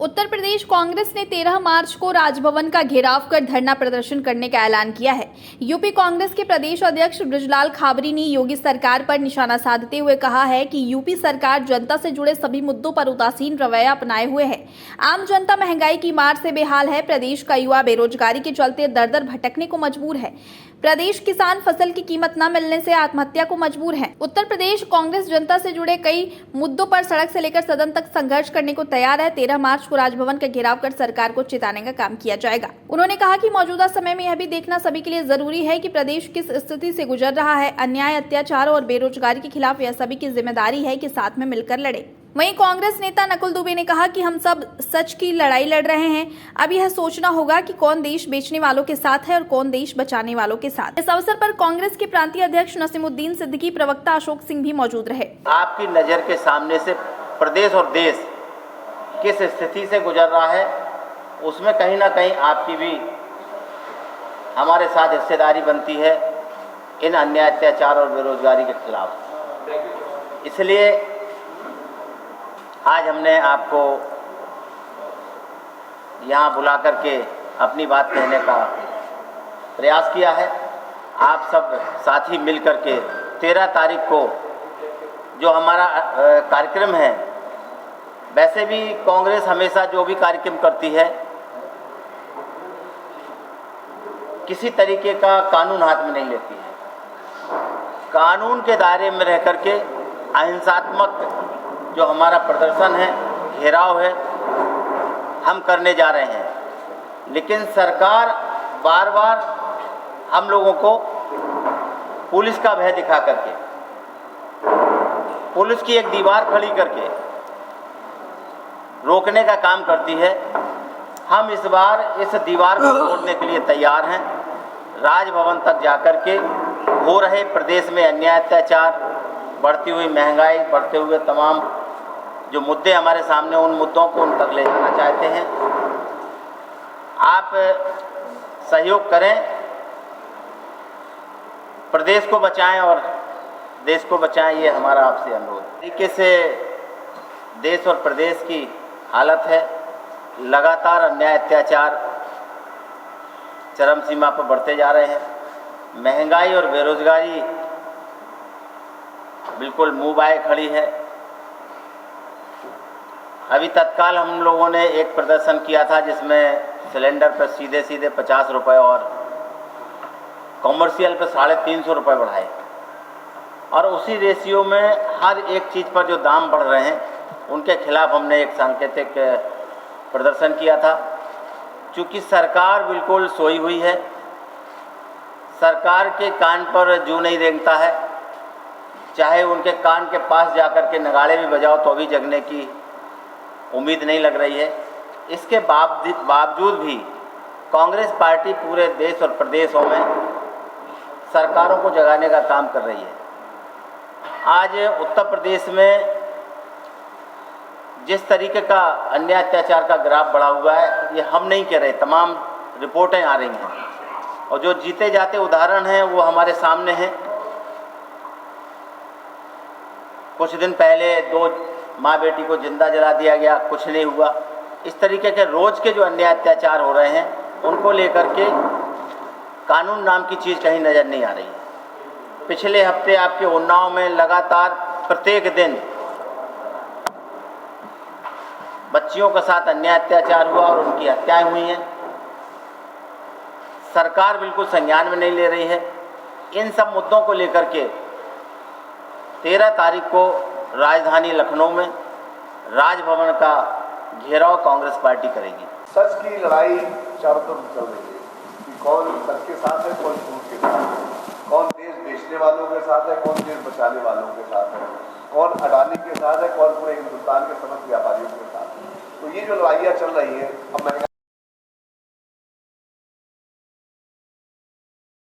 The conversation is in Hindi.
उत्तर प्रदेश कांग्रेस ने 13 मार्च को राजभवन का घेराव कर धरना प्रदर्शन करने का ऐलान किया है। यूपी कांग्रेस के प्रदेश अध्यक्ष बृजलाल खाबरी ने योगी सरकार पर निशाना साधते हुए कहा है कि यूपी सरकार जनता से जुड़े सभी मुद्दों पर उदासीन रवैया अपनाए हुए है। आम जनता महंगाई की मार से बेहाल है। प्रदेश का युवा बेरोजगारी के चलते दर-दर भटकने को मजबूर है। प्रदेश किसान फसल की कीमत न मिलने से आत्महत्या को मजबूर है। उत्तर प्रदेश कांग्रेस जनता से जुड़े कई मुद्दों पर सड़क से लेकर सदन तक संघर्ष करने को तैयार है। 13 मार्च को राजभवन का घेराव कर सरकार को चिताने का काम किया जाएगा। उन्होंने कहा कि मौजूदा समय में यह भी देखना सभी के लिए जरूरी है कि प्रदेश किस स्थिति से गुजर रहा है। अन्याय, अत्याचार और बेरोजगारी के खिलाफ यह सभी की जिम्मेदारी है कि साथ में मिलकर लड़े। वहीं कांग्रेस नेता नकुल दुबे ने कहा कि हम सब सच की लड़ाई लड़ रहे हैं। अब यह सोचना होगा कि कौन देश बेचने वालों के साथ है और कौन देश बचाने वालों के साथ। इस अवसर पर कांग्रेस के प्रांतीय अध्यक्ष नसीमुद्दीन सिद्दीकी, प्रवक्ता अशोक सिंह भी मौजूद रहे। आपकी नजर के सामने से प्रदेश और देश किस स्थिति से गुजर रहा है, उसमें कहीं ना कहीं आपकी भी हमारे साथ हिस्सेदारी बनती है इन अन्याय, अत्याचार और बेरोजगारी के खिलाफ। इसलिए आज हमने आपको यहाँ बुला करके अपनी बात कहने का प्रयास किया है। आप सब साथी मिल करके 13 तारीख को जो हमारा कार्यक्रम है, वैसे भी कांग्रेस हमेशा जो भी कार्यक्रम करती है, किसी तरीके का कानून हाथ में नहीं लेती है। कानून के दायरे में रह करके अहिंसात्मक जो हमारा प्रदर्शन है, घेराव है, हम करने जा रहे हैं। लेकिन सरकार बार बार हम लोगों को पुलिस का भय दिखा करके, पुलिस की एक दीवार खड़ी करके रोकने का काम करती है। हम इस बार इस दीवार को तोड़ने के लिए तैयार हैं। राजभवन तक जाकर के हो रहे प्रदेश में अन्याय, अत्याचार, बढ़ती हुई महंगाई, बढ़ते हुए तमाम जो मुद्दे हमारे सामने, उन मुद्दों को उन तक ले जाना चाहते हैं। आप सहयोग करें, प्रदेश को बचाएं और देश को बचाएं, ये हमारा आपसे अनुरोध है। तरीके से देश और प्रदेश की हालत है। लगातार अन्याय, अत्याचार चरम सीमा पर बढ़ते जा रहे हैं। महंगाई और बेरोजगारी बिल्कुल मुंह बाए खड़ी है। अभी तत्काल हम लोगों ने एक प्रदर्शन किया था जिसमें सिलेंडर पर सीधे 50 रुपये और कॉमर्शियल पर 350 रुपये बढ़ाए, और उसी रेशियो में हर एक चीज़ पर जो दाम बढ़ रहे हैं उनके खिलाफ हमने एक सांकेतिक प्रदर्शन किया था। चूँकि सरकार बिल्कुल सोई हुई है, सरकार के कान पर जू नहीं रेंगता है। चाहे उनके कान के पास जाकर के नगाड़े भी बजाओ तो भी जगने की उम्मीद नहीं लग रही है। इसके बावजूद भी कांग्रेस पार्टी पूरे देश और प्रदेशों में सरकारों को जगाने का काम कर रही है। आज उत्तर प्रदेश में जिस तरीके का अन्याय, अत्याचार का ग्राफ बढ़ा हुआ है, ये हम नहीं कह रहे, तमाम रिपोर्टें आ रही हैं, और जो जीते जाते उदाहरण हैं वो हमारे सामने हैं। कुछ दिन पहले 2 माँ बेटी को जिंदा जला दिया गया, कुछ नहीं हुआ। इस तरीके के रोज़ के जो अन्याय, अत्याचार हो रहे हैं, उनको लेकर के कानून नाम की चीज़ कहीं नज़र नहीं आ रही है। पिछले हफ्ते आपके उन्नाव में लगातार प्रत्येक दिन बच्चियों के साथ अन्याय, अत्याचार हुआ और उनकी हत्याएं हुई हैं। सरकार बिल्कुल संज्ञान में नहीं ले रही है। इन सब मुद्दों को लेकर के 13 तारीख को राजधानी लखनऊ में राजभवन का घेराव कांग्रेस पार्टी करेगी। सच की लड़ाई चारों तरफ चल रही है कि कौन सच के साथ है, कौन झूठ के साथ है, कौन देश बेचने वालों के साथ है, कौन देश बचाने वालों के साथ है, कौन अडानी के साथ है, कौन पूरे हिंदुस्तान के समस्त व्यापारियों के साथ है। तो ये जो लड़ाइयाँ चल रही हैं, अब महंगाई